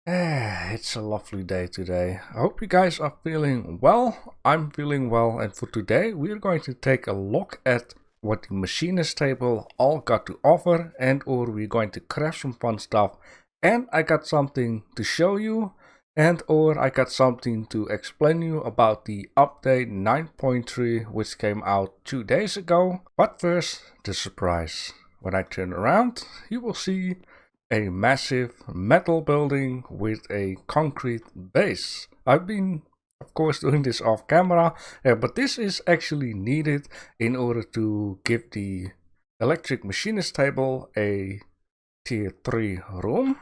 It's a lovely day today. I hope you guys are feeling well. I'm feeling well, and for today we're going to take a look at what the Machinist table all got to offer, and or we're going to craft some fun stuff. And I got something to show you, and or I got something to explain you about the update 9.3 which came out 2 days ago. But first, the surprise. When I turn around, you will see a massive metal building with a concrete base. I've been, of course, doing this off camera, but this is actually needed in order to give the electric machinist table a tier 3 room.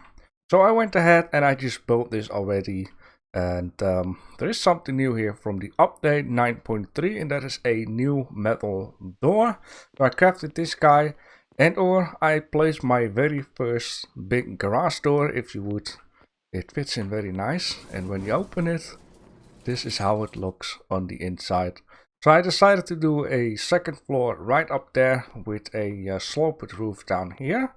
So I went ahead and I just built this already. And there is something new here from the update 9.3, and that is a new metal door. So I crafted this guy. And or I placed my very first big garage door, if you would. It fits in very nice, and when you open it, this is how it looks on the inside. So I decided to do a second floor right up there with a sloped roof down here.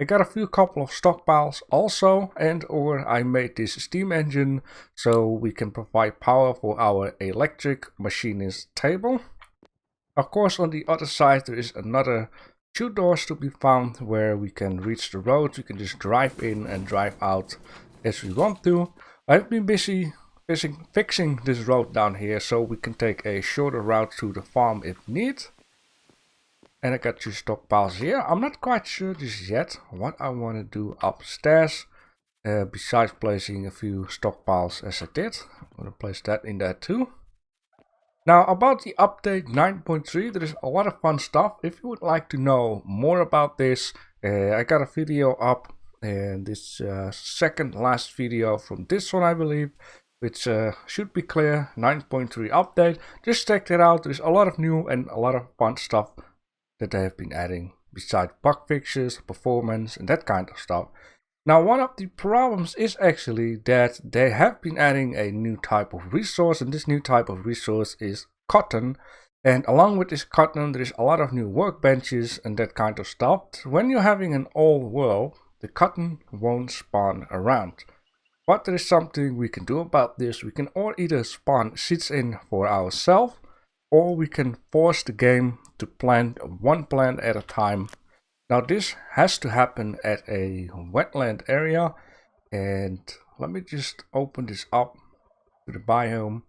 I got a couple of stockpiles also, and or I made this steam engine so we can provide power for our electric machinist table. Of course, on the other side there is another 2 doors to be found where we can reach the road. We can just drive in and drive out as we want to. I've been busy fixing this road down here so we can take a shorter route to the farm if need. And I got 2 stockpiles here. I'm not quite sure just yet what I want to do upstairs. Besides placing a few stockpiles as I did. I'm going to place that in there too. Now about the update 9.3, there is a lot of fun stuff. If you would like to know more about this, I got a video up, and this second last video from this one I believe, which should be clear, 9.3 update. Just check it out. There's a lot of new and a lot of fun stuff that they have been adding, besides bug fixes, performance and that kind of stuff. Now one of the problems is actually that they have been adding a new type of resource, and this new type of resource is cotton. And along with this cotton there is a lot of new workbenches and that kind of stuff. When you're having an old world, the cotton won't spawn around. But there is something we can do about this. We can either spawn seeds in for ourselves, or we can force the game to plant one plant at a time. Now this has to happen at a wetland area, and let me just open this up to the biome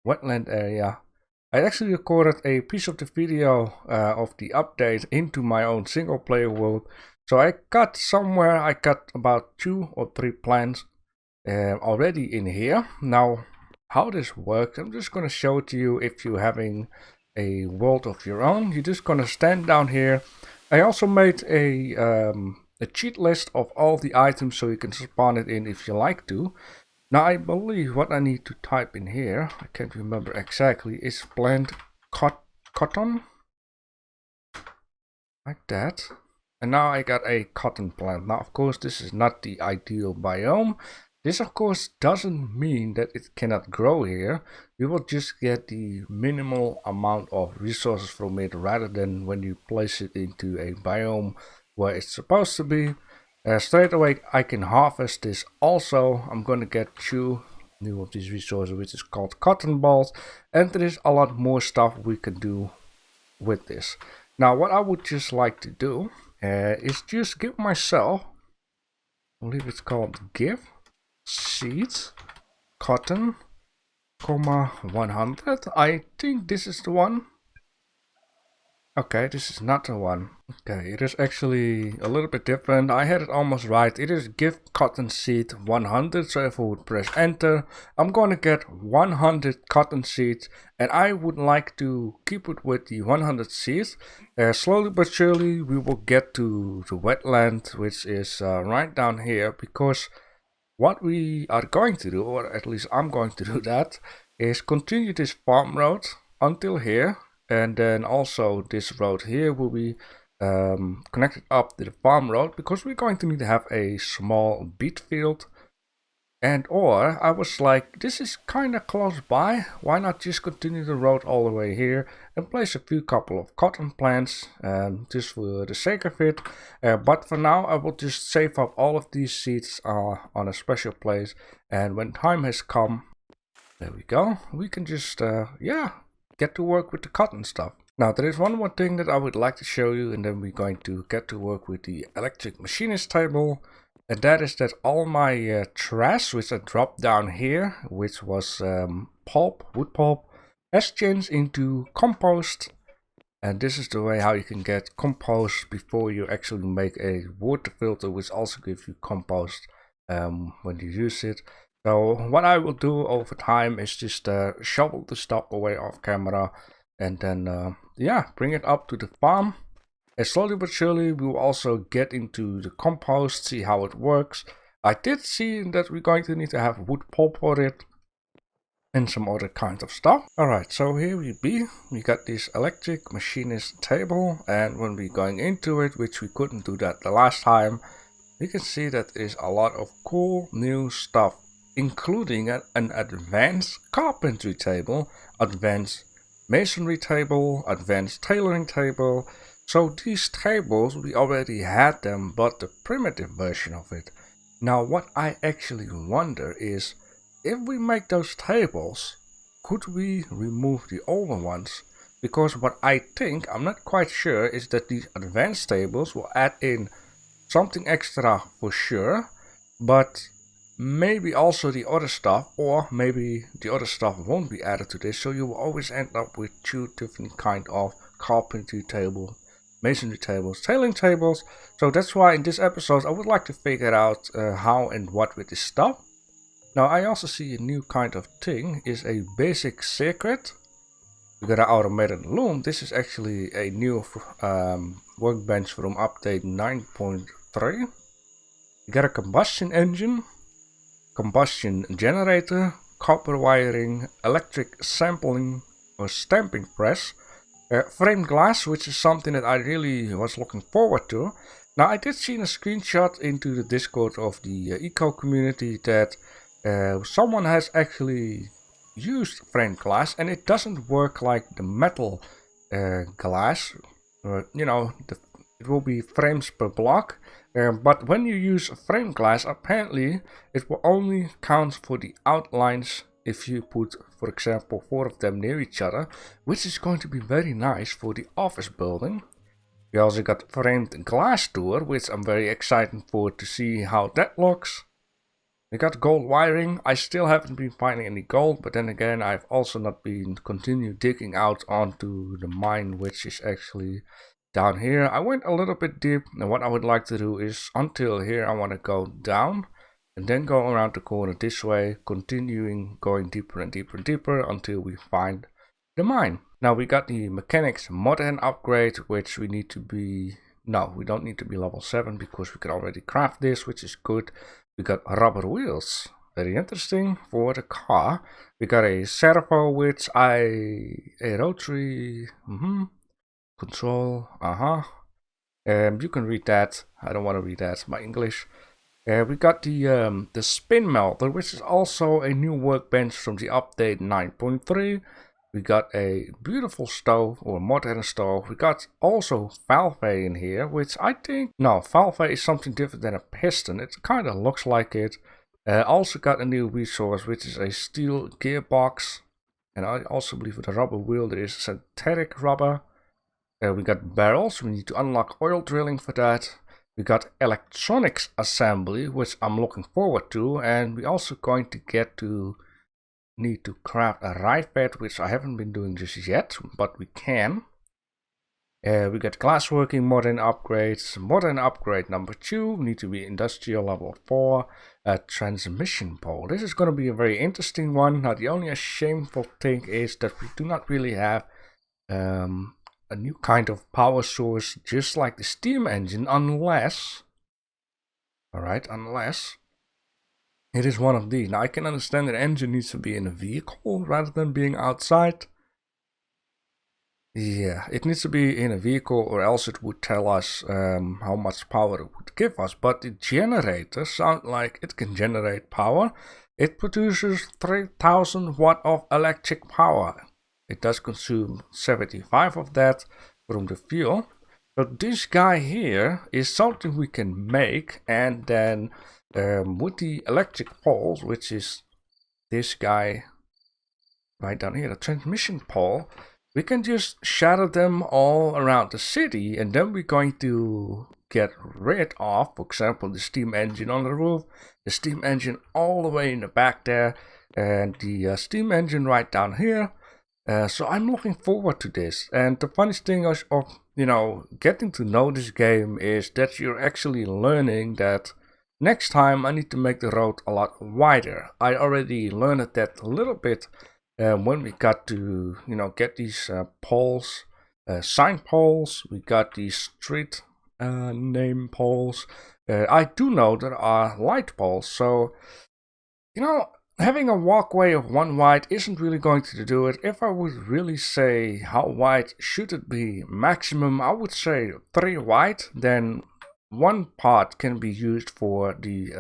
wetland area. I actually recorded a piece of the video of the update into my own single player world. So I got about 2 or 3 plants already in here. Now how this works, I'm just going to show it to you. If you're having a world of your own, you're just going to stand down here. I also made a cheat list of all the items so you can spawn it in if you like to. Now I believe what I need to type in here, I can't remember exactly, is plant cotton. Like that. And now I got a cotton plant. Now of course this is not the ideal biome. This of course doesn't mean that it cannot grow here. You will just get the minimal amount of resources from it, rather than when you place it into a biome where it's supposed to be. Straight away I can harvest this also. I'm going to get 2 new of these resources, which is called cotton balls. And there is a lot more stuff we can do with this. Now what I would just like to do is just give myself, I believe it's called give seeds cotton, 100. I think this is the one. Okay, this is not the one. Okay, it is actually a little bit different. I had it almost right. It is give cotton seed 100. So if I would press enter, I'm going to get 100 cotton seeds, and I would like to keep it with the 100 seeds. Slowly but surely we will get to the wetland, which is right down here, because what we are going to do, or at least I'm going to do that, is continue this farm road until here. And then also this road here will be connected up to the farm road, because we're going to need to have a small beet field And or I was like, this is kind of close by, why not just continue the road all the way here and place a few couple of cotton plants, just for the sake of it. But for now I will just save up all of these seeds on a special place, and when time has come, there we go, we can just yeah, get to work with the cotton stuff. Now there is one more thing that I would like to show you, and then we're going to get to work with the electric machinist table. And that is that all my trash, which I dropped down here, which was pulp, wood pulp, has changed into compost. And this is the way how you can get compost before you actually make a water filter, which also gives you compost when you use it. So what I will do over time is just shovel the stuff away off camera, and then yeah, bring it up to the farm. And slowly but surely we will also get into the compost, see how it works. I did see that we're going to need to have wood pulp for it and some other kind of stuff. Alright, so here we be. We got this electric machinist table, and when we're going into it, which we couldn't do that the last time, you can see that there's a lot of cool new stuff, including an advanced carpentry table, advanced masonry table, advanced tailoring table. So these tables, we already had them, but the primitive version of it. Now what I actually wonder is, if we make those tables, could we remove the older ones? Because what I think, I'm not quite sure, is that these advanced tables will add in something extra for sure, but maybe also the other stuff, or maybe the other stuff won't be added to this, so you will always end up with two different kind of carpentry table, masonry tables, tailoring tables. So that's why in this episode I would like to figure out how and what with this stuff. Now I also see a new kind of thing, is a basic circuit. We got an automated loom. This is actually a new workbench from update 9.3. You got a combustion engine, combustion generator, copper wiring, electric sampling or stamping press, framed glass, which is something that I really was looking forward to. Now I did see a screenshot into the Discord of the eco community that someone has actually used framed glass, and it doesn't work like the metal glass. You know, it will be frames per block. But when you use framed glass, apparently it will only count for the outlines if you put, for example, 4 of them near each other, which is going to be very nice for the office building. We also got framed glass door, which I'm very excited for to see how that looks. We got gold wiring. I still haven't been finding any gold, but then again I've also not been continue digging out onto the mine, which is actually down here. I went a little bit deep, and what I would like to do is until here I want to go down and then go around the corner this way, continuing going deeper and deeper and deeper until we find the mine. Now we got the mechanics modern upgrade, which we need to be, no, we don't need to be level 7 because we can already craft this, which is good. We got rubber wheels, very interesting for the car. We got a servo, which a rotary control, you can read that. I don't want to read that, my English. We got the spin melter, which is also a new workbench from the update 9.3. We got a beautiful stove, or modern stove. We got also valve in here, which I think, no, valve is something different than a piston. It kind of looks like it. Also got a new resource, which is a steel gearbox. And I also believe with the rubber wheel there is synthetic rubber. We got barrels. We need to unlock oil drilling for that. We got electronics assembly, which I'm looking forward to. And we also going to get to need to craft a ride pad, which I haven't been doing just yet, but we can. We got glassworking modern upgrades. Modern upgrade number 2 need to be industrial level 4. A transmission pole. This is going to be a very interesting one. Now the only shameful thing is that we do not really have a new kind of power source, just like the steam engine, unless, unless it is one of these. Now I can understand that the engine needs to be in a vehicle rather than being outside. Yeah, it needs to be in a vehicle or else it would tell us how much power it would give us. But the generator sounds like it can generate power. It produces 3000 watt of electric power. It does consume 75 of that from the fuel. So this guy here is something we can make, and then with the electric poles, which is this guy right down here, the transmission pole, we can just shatter them all around the city, and then we're going to get rid of, for example, the steam engine on the roof, the steam engine all the way in the back there, and the steam engine right down here. So I'm looking forward to this. And the funniest thing of getting to know this game is that you're actually learning that next time I need to make the road a lot wider. I already learned that a little bit when we got to get these poles, sign poles. We got these street name poles. I do know there are light poles, so having a walkway of 1 wide isn't really going to do it. If I would really say how wide should it be maximum, I would say 3 wide. Then 1 part can be used for the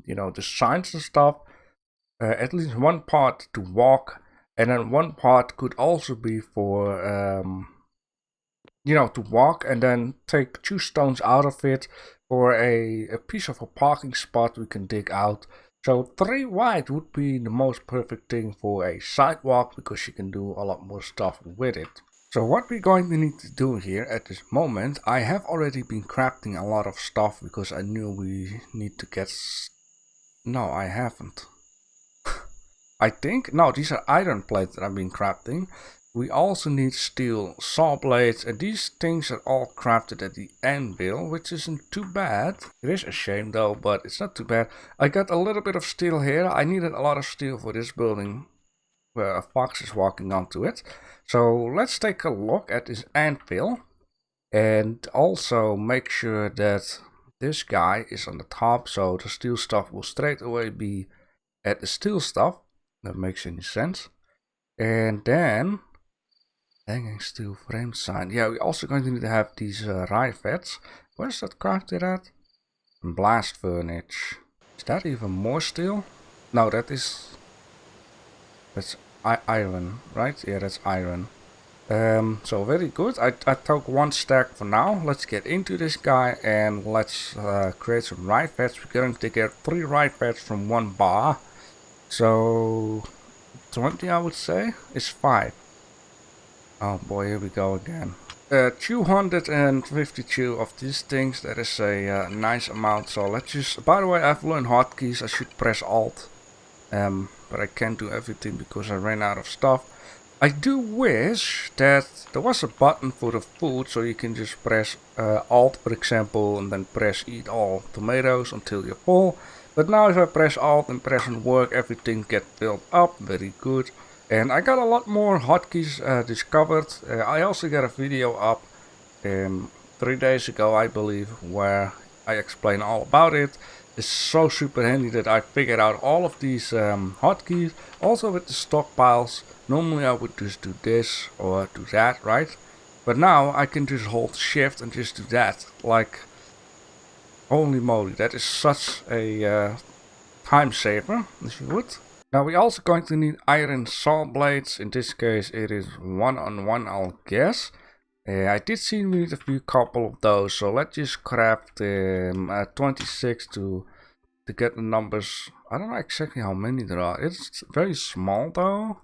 the signs and stuff. At least 1 part to walk, and then 1 part could also be for to walk, and then take 2 stones out of it for a piece of a parking spot we can dig out. So 3 wide would be the most perfect thing for a sidewalk, because you can do a lot more stuff with it. So what we're going to need to do here at this moment, I have already been crafting a lot of stuff because I knew we need to get... No, I haven't. I think, no, these are iron plates that I've been crafting. We also need steel saw blades, and these things are all crafted at the anvil, which isn't too bad. It is a shame though, but it's not too bad. I got a little bit of steel here. I needed a lot of steel for this building where a fox is walking onto it. So let's take a look at this anvil, and also make sure that this guy is on the top, so the steel stuff will straight away be at the steel stuff. That makes any sense. And then hanging steel frame sign. Yeah, we're also going to need to have these rivets. Where's that crafted at? Blast furnace. Is that even more steel? No, that's iron, right? Yeah, that's iron. So very good. I took 1 stack for now. Let's get into this guy and let's create some rivets. We're going to get 3 rivets from 1 bar. So 20, I would say, is 5. Oh boy, here we go again. 252 of these things. That is a nice amount. So let's just... By the way, I've learned hotkeys. I should press Alt. But I can't do everything because I ran out of stuff. I do wish that there was a button for the food, so you can just press Alt, for example, and then press Eat all tomatoes until you're full. But now if I press Alt and press on work, everything gets filled up. Very good. And I got a lot more hotkeys discovered. I also got a video up 3 days ago, I believe, where I explain all about it. It's so super handy that I figured out all of these hotkeys. Also with the stockpiles. Normally I would just do this or do that, right? But now I can just hold shift and just do that. Like... Holy moly, that is such a time saver, if you would. Now we're also going to need iron saw blades. In this case it is 1-on-1, I'll guess. I did see we need a few couple of those, so let's just craft 26 to get the numbers. I don't know exactly how many there are. It's very small though,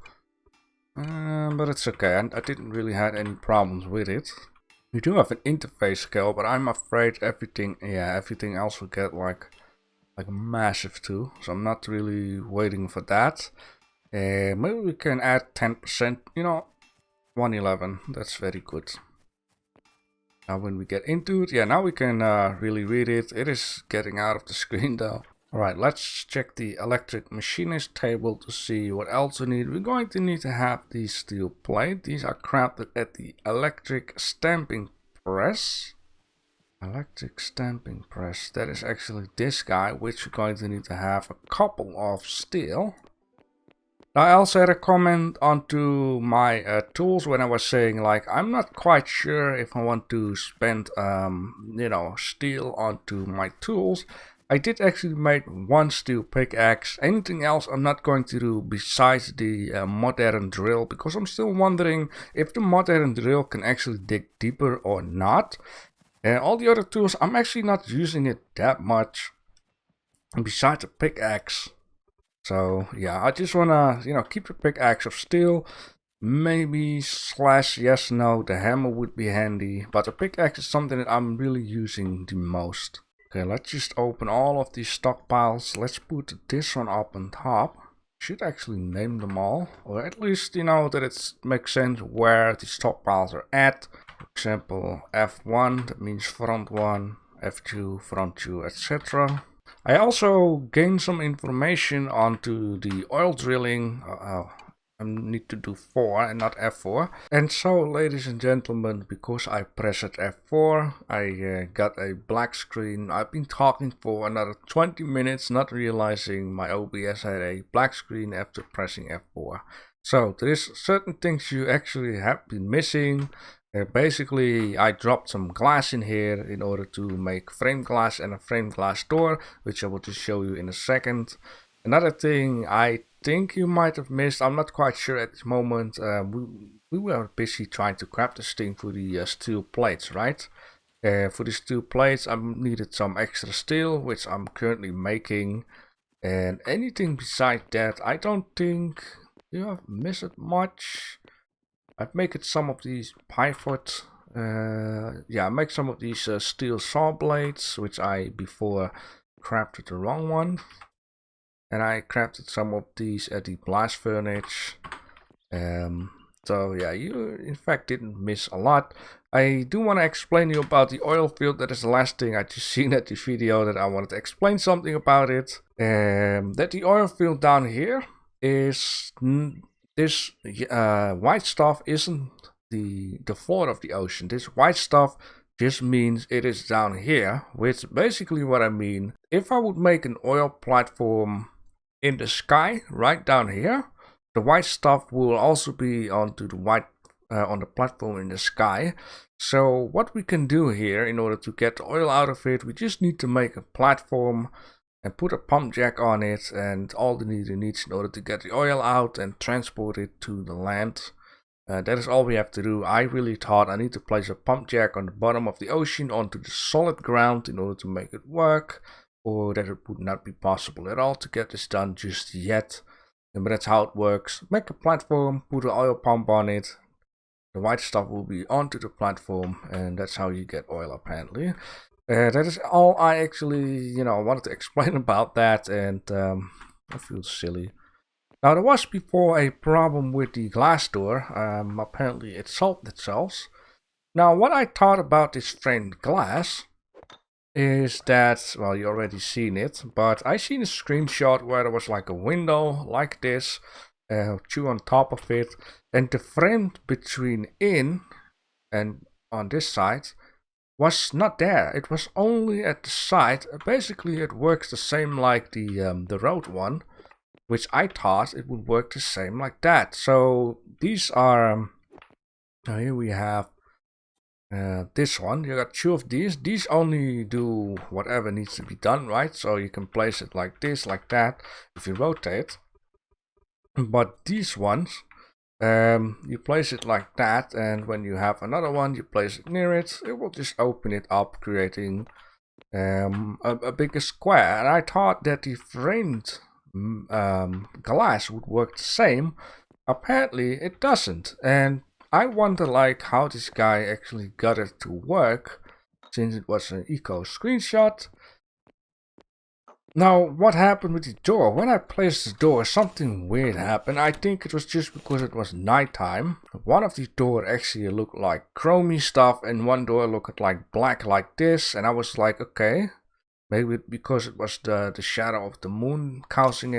but it's okay. I didn't really have any problems with it. We do have an interface scale, but I'm afraid everything else will get like massive too. So I'm not really waiting for that. Maybe we can add 10%, 111. That's very good. Now when we get into it, yeah, now we can really read it. It is getting out of the screen though. Alright, let's check the electric machinist table to see what else we need. We're going to need to have these steel plate. These are crafted at the electric stamping press. Electric stamping press. That is actually this guy, which we're going to need to have a couple of steel. Now, I also had a comment onto my tools when I was saying like I'm not quite sure if I want to spend steel onto my tools. I did actually make one steel pickaxe. Anything else I'm not going to do besides the modern drill, because I'm still wondering if the modern drill can actually dig deeper or not. And all the other tools, I'm actually not using it that much besides a pickaxe. So yeah, I just wanna, keep the pickaxe of steel. Maybe slash yes, no, the hammer would be handy, but the pickaxe is something that I'm really using the most. Okay, let's just open all of these stockpiles. Let's put this one up on top. Should actually name them all, or at least that it makes sense where the stockpiles are at. For example, F1, that means front one, F2, front two, etc. I also gained some information onto the oil drilling. I need to do 4 and not F4. And so, ladies and gentlemen, because I pressed F4, I got a black screen. I've been talking for another 20 minutes, not realizing my OBS had a black screen after pressing F4. So, there is certain things you actually have been missing. Basically, I dropped some glass in here in order to make frame glass and a frame glass door, which I will just show you in a second. Another thing I think you might have missed, I'm not quite sure at this moment, we were busy trying to craft this thing for the steel plates, right? For the steel plates I needed some extra steel, which I'm currently making. And anything besides that, I don't think you have missed much. I'd make it some of these pivot, I make some of these steel saw blades, which I before crafted the wrong one. And I crafted some of these at the blast furnace. So yeah, you in fact didn't miss a lot. I do want to explain to you about the oil field. That is the last thing I just seen at the video that I wanted to explain something about it. That the oil field down here is this white stuff isn't the floor of the ocean. This white stuff just means it is down here, which basically what I mean. If I would make an oil platform in the sky right down here, the white stuff will also be onto the white on the platform in the sky. So what we can do here in order to get the oil out of it, we just need to make a platform and put a pump jack on it and all the needs in order to get the oil out and transport it to the land. That is all we have to do. I really thought I need to place a pump jack on the bottom of the ocean onto the solid ground in order to make it work, or that it would not be possible at all to get this done just yet. But that's how it works. Make a platform, put an oil pump on it, the white stuff will be onto the platform, and that's how you get oil apparently. That is all I actually, wanted to explain about that, and I feel silly. Now, there was before a problem with the glass door. Apparently it solved itself. Now, what I thought about this framed glass is that, well, you already seen it, but I seen a screenshot where there was like a window like this, two on top of it, and the frame between in and on this side was not there. It was only at the side. Basically, it works the same like the road one, which I thought it would work the same like that. So these are, here we have this one. You got 2 of these. These only do whatever needs to be done, right? So you can place it like this, like that, if you rotate. But these ones, you place it like that, and when you have another one, you place it near it. It will just open it up, creating a bigger square. And I thought that the framed glass would work the same. Apparently, it doesn't, and I wonder like how this guy actually got it to work, since it was an eco screenshot. Now, what happened with the door? When I placed the door, something weird happened. I think it was just because it was nighttime. One of the doors actually looked like chromey stuff, and one door looked like black like this. And I was like, okay, maybe because it was the shadow of the moon causing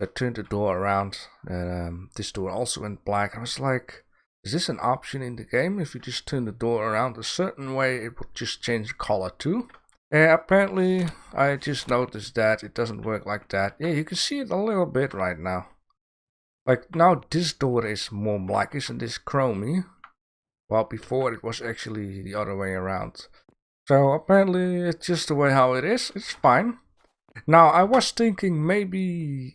I turned the door around, and this door also went black. I was like, is this an option in the game? If you just turn the door around a certain way, it would just change the color too. Apparently, I just noticed that it doesn't work like that. Yeah, you can see it a little bit right now. Like now this door is more blackish and this chromey. While before it was actually the other way around. So apparently it's just the way how it is. It's fine. Now I was thinking maybe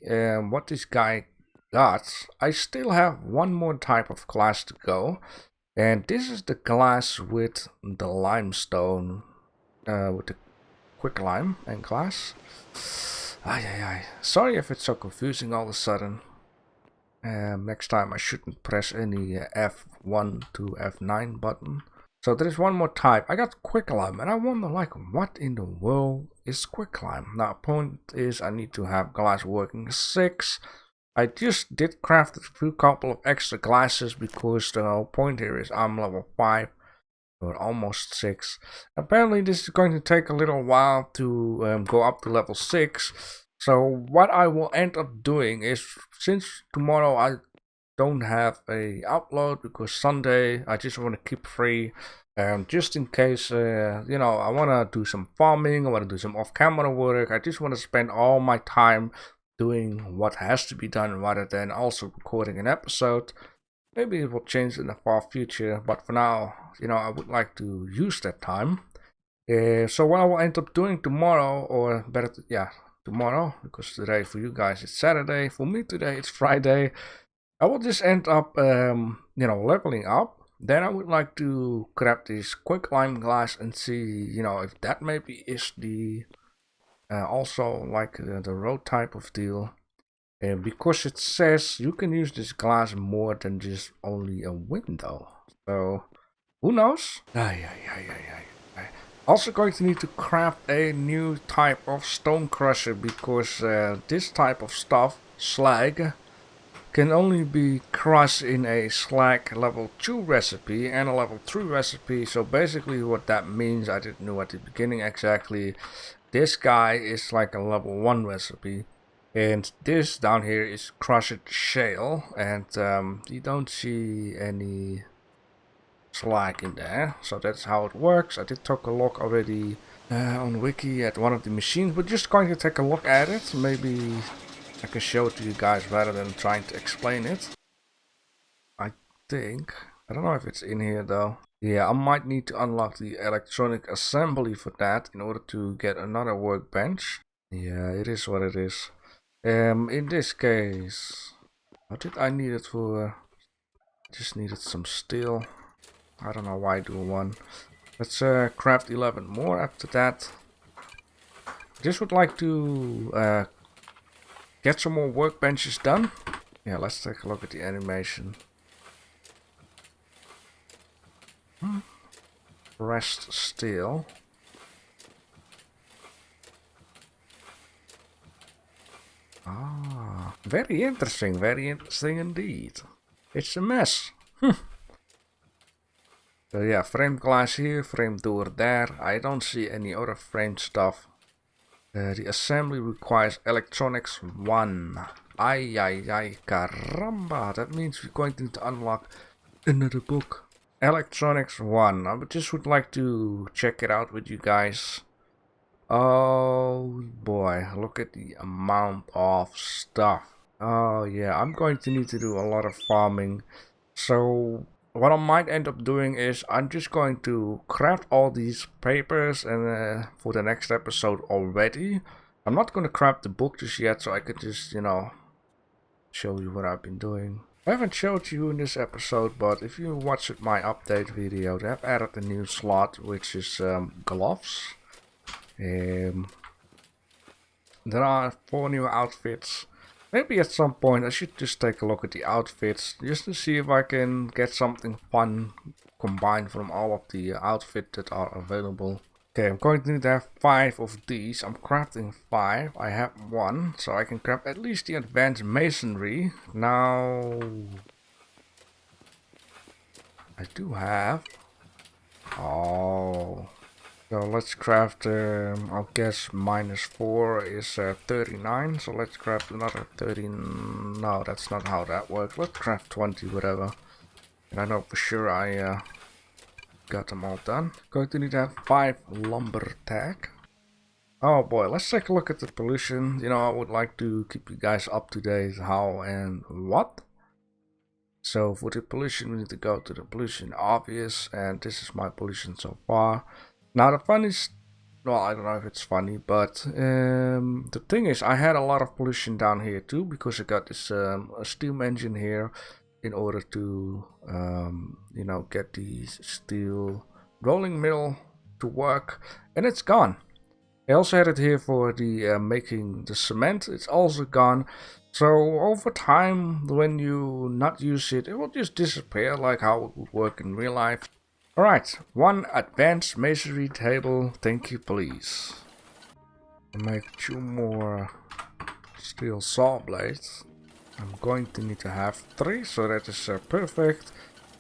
what this guy got. I still have one more type of glass to go. And this is the glass with the limestone. With the quick lime and glass. Ay. Sorry if it's so confusing all of a sudden. Next time I shouldn't press any F1 to F9 button. So there is one more type. I got quicklime and I wonder like what in the world is quicklime? Now point is I need to have glass working 6. I just did craft a few couple of extra glasses because the whole point here is I'm level 5 or almost 6. Apparently this is going to take a little while to go up to level 6. So what I will end up doing is, since tomorrow I don't have a upload because Sunday I just want to keep free, just in case you know, I want to do some farming, I want to do some off-camera work. I just want to spend all my time doing what has to be done rather than also recording an episode. Maybe it will change in the far future, but for now, you know, I would like to use that time. So what I will end up doing tomorrow, or better, tomorrow, because today for you guys it's Saturday, for me today it's Friday. I will just end up, you know, leveling up. Then I would like to grab this quick lime glass and see, you know, if that maybe is the also like the road type of deal. And because it says you can use this glass more than just only a window, so who knows? Also going to need to craft a new type of stone crusher because this type of stuff, slag, can only be crushed in a slag level 2 recipe and a level 3 recipe. So basically what that means, I didn't know at the beginning exactly. This guy is like a level 1 recipe. And this down here is crushed shale, and you don't see any slag in there, so that's how it works. I did take a look already on wiki at one of the machines. We're just going to take a look at it. Maybe I can show it to you guys rather than trying to explain it. I think, I don't know if it's in here though. Yeah, I might need to unlock the electronic assembly for that in order to get another workbench. Yeah, it is what it is. In this case, what did I need it for? Just needed some steel. I don't know why I do one. Let's craft 11 more after that. Just would like to get some more workbenches done. Yeah, let's take a look at the animation. Pressed steel. Ah, very interesting indeed. It's a mess. So yeah, frame glass here, frame door there. I don't see any other frame stuff. The assembly requires electronics 1. Ay, caramba. That means we're going to need to unlock another book. Electronics 1. I just would like to check it out with you guys. Oh boy, look at the amount of stuff. Oh yeah, I'm going to need to do a lot of farming. So what I might end up doing is I'm just going to craft all these papers and for the next episode already. I'm not going to craft the book just yet, so I could just, you know, show you what I've been doing. I haven't showed you in this episode, but if you watched my update video, they have added a new slot, which is gloves. There are 4 new outfits. Maybe at some point I should just take a look at the outfits, just to see if I can get something fun combined from all of the outfits that are available. Okay, I'm going to need to have 5 of these. I'm crafting 5. I have 1, so I can craft at least the advanced masonry. Now, I do have... Oh... So let's craft, I guess -4 is 39, so let's craft another 30, no, that's not how that works. Let's craft 20, whatever. And I know for sure I got them all done. Going to need to have 5 lumber tag. Oh boy, let's take a look at the pollution. You know, I would like to keep you guys up to date how and what. So for the pollution, we need to go to the pollution obvious, and this is my pollution so far. Now the funniest, well, I don't know if it's funny, but the thing is, I had a lot of pollution down here too because I got this a steam engine here in order to you know, get the steel rolling mill to work, and it's gone. I also had it here for the making the cement. It's also gone. So over time, when you not use it, it will just disappear like how it would work in real life. Alright, one advanced masonry table, thank you please. I'll make 2 more steel saw blades. I'm going to need to have 3, so that is perfect.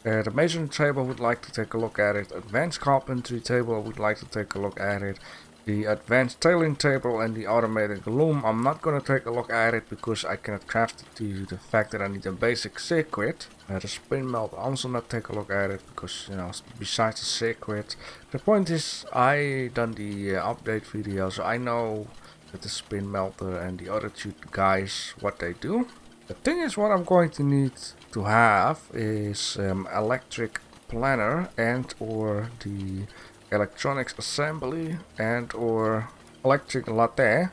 The masonry table, would like to take a look at it. Advanced carpentry table, I would like to take a look at it. The advanced tailing table and the automated loom, I'm not going to take a look at it because I cannot craft it due to the fact that I need a basic circuit. The spin melt, I also not take a look at it because, you know, besides the circuit. The point is, I done the update video, so I know that the spin melter and the other 2 guys, what they do. The thing is, what I'm going to need to have is electric planner and or the electronics assembly and or electric latte,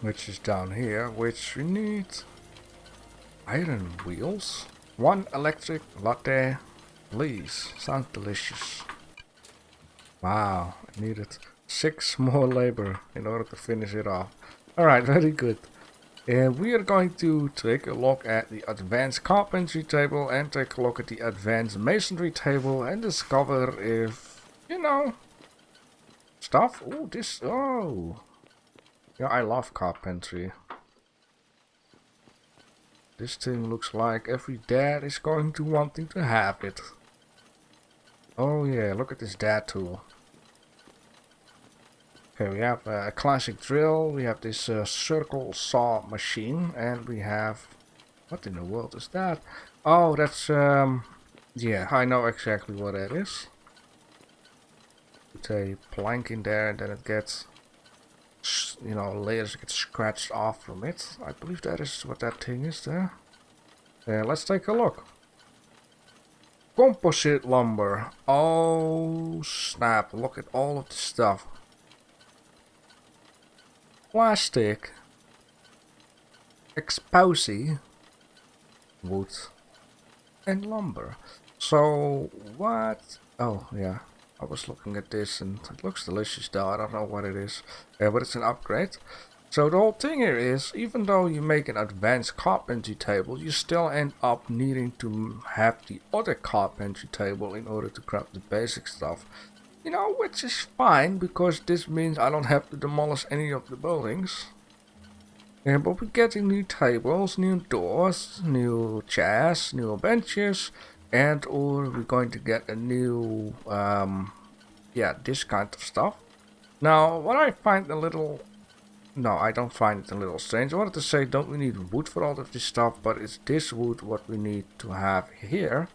which is down here, which we need iron wheels. 1 electric latte, please. Sounds delicious. Wow, I needed 6 more labor in order to finish it off. Alright, very good. We are going to take a look at the advanced carpentry table and take a look at the advanced masonry table and discover if, you know, stuff. Oh, this, oh. Yeah, I love carpentry. This thing looks like every dad is going to wanting to have it. Oh yeah, look at this dad tool. Okay, we have a classic drill, we have this circle saw machine, and we have... What in the world is that? Oh, that's... yeah, I know exactly what that is. Put a plank in there and then it gets... You know, layers get scratched off from it. I believe that is what that thing is there. Let's take a look. Composite lumber. Oh snap, look at all of the stuff. Plastic, exposy, wood, and lumber. So what? Oh yeah, I was looking at this and it looks delicious though. I don't know what it is, but it's an upgrade. So the whole thing here is, even though you make an advanced carpentry table, you still end up needing to have the other carpentry table in order to grab the basic stuff. You know, which is fine, because this means I don't have to demolish any of the buildings. Yeah, but we're getting new tables, new doors, new chairs, new benches, and or we're going to get a new, yeah, this kind of stuff. Now, what I find a little... No, I don't find it a little strange. I wanted to say, don't we need wood for all of this stuff, but it's this wood what we need to have here.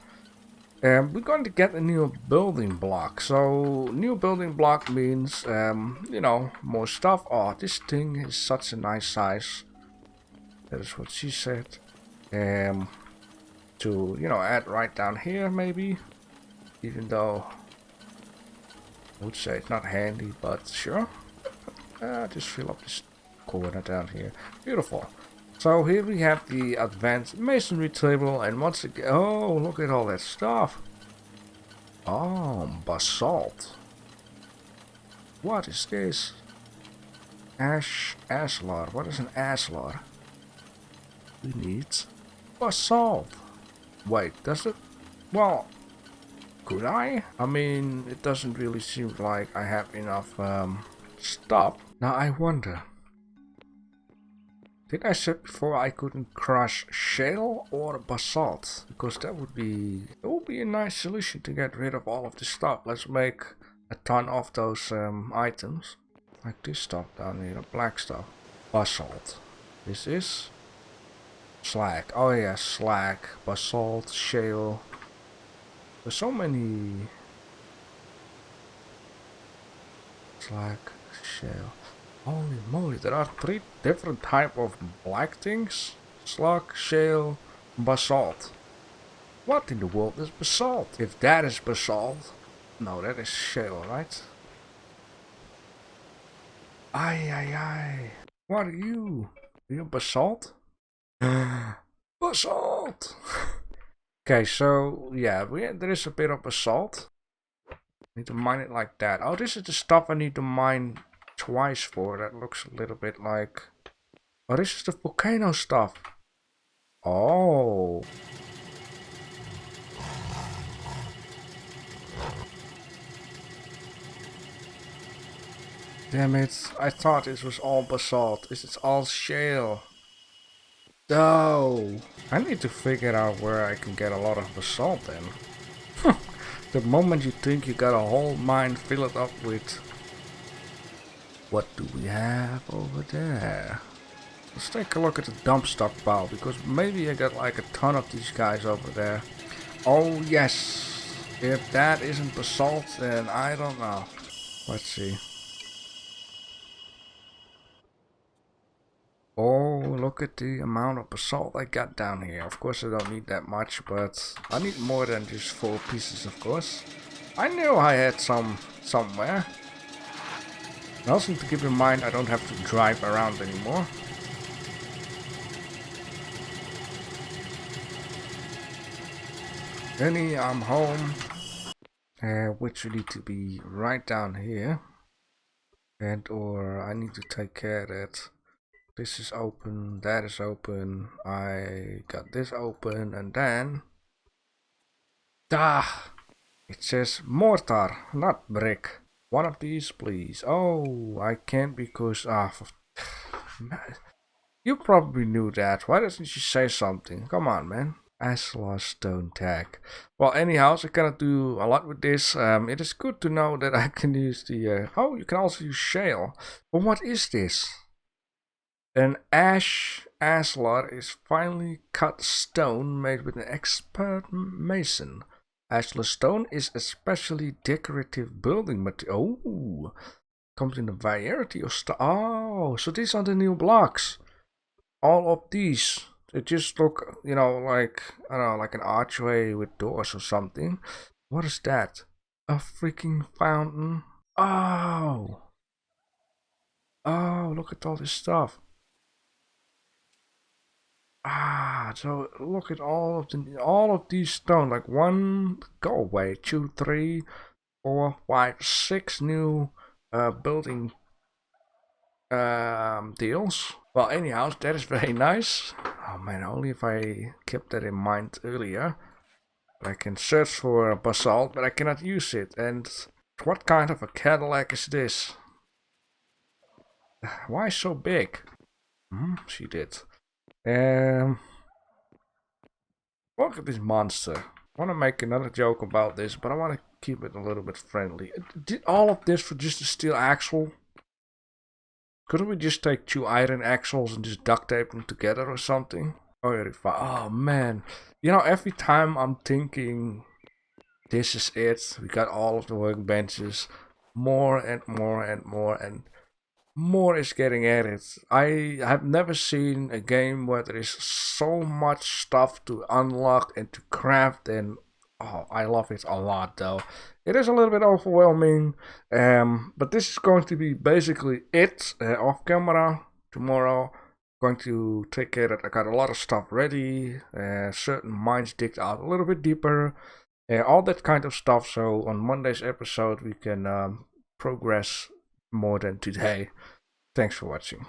We're going to get a new building block. So new building block means you know, more stuff. Oh, this thing is such a nice size. That is what she said. To, you know, add right down here maybe, even though I would say it's not handy, but sure. Just fill up this corner down here. Beautiful. So here we have the advanced masonry table, and once again, oh, look at all that stuff. Oh, basalt. What is this? Ashlar. What is an ashlar? We need basalt. Wait, does it? Well, could I? I mean, it doesn't really seem like I have enough stuff. Now I wonder. Did I say before I couldn't crush shale or basalt? Because that would be a nice solution to get rid of all of this stuff. Let's make a ton of those items. Like this stuff down here, the black stuff. Basalt. This is slag. Oh yeah, slag, basalt, shale. There's so many slag, shale. Holy moly, there are 3 different type of black things. Slug, shale, basalt. What in the world is basalt? If that is basalt... No, that is shale, right? Ay, ay, ay. What are you? Are you basalt? Basalt! Okay, so, yeah, there is a bit of basalt. Need to mine it like that. Oh, this is the stuff I need to mine twice for. That looks a little bit like... Oh, this is the volcano stuff. Oh. Damn it. I thought this was all basalt. This is all shale. No. I need to figure out where I can get a lot of basalt then. The moment you think you got a whole mine, fill it up with... What do we have over there? Let's take a look at the dump stockpile, because maybe I got like a ton of these guys over there. Oh yes, if that isn't basalt, then I don't know. Let's see. Oh, look at the amount of basalt I got down here. Of course I don't need that much, but I need more than just 4 pieces, of course. I knew I had some somewhere. And also to keep in mind, I don't have to drive around anymore. Penny, I'm home. Which will need to be right down here. And or I need to take care that this is open, that is open. I got this open, and then... It says mortar, not brick. One of these, please. Oh, I can't because... You probably knew that. Why doesn't you say something? Come on, man. Ashlar stone tag. Well, anyhow, so I cannot do a lot with this. It is good to know that I can use the... oh, you can also use shale. But what is this? An ashlar is finely cut stone made with an expert mason. Ashlar stone is especially decorative building material. Oh, comes in a variety of stuff. Oh, so these are the new blocks. All of these. They just look, you know, like, I don't know, like an archway with doors or something. What is that? A freaking fountain. Oh. Oh, look at all this stuff. So look at all of these stone, like 1, go away, 2, 3, 4, 5, 6 new building deals. Well, anyhow, that is very nice. Oh man, only if I kept that in mind earlier. I can search for basalt, but I cannot use it. And what kind of a Cadillac is this? Why so big? She did. Look at this monster. I want to make another joke about this, but I want to keep it a little bit friendly. Did all of this for just a steel axle? Couldn't we just take 2 iron axles and just duct tape them together or something? Oh man. You know, every time I'm thinking this is it, we got all of the workbenches, more and more and more and more is getting added. I have never seen a game where there is so much stuff to unlock and to craft, and oh, I love it a lot though. It is a little bit overwhelming, but this is going to be basically it off camera. Tomorrow, going to take care that I got a lot of stuff ready, certain mines digged out a little bit deeper, all that kind of stuff. So on Monday's episode we can progress more than today. Thanks for watching.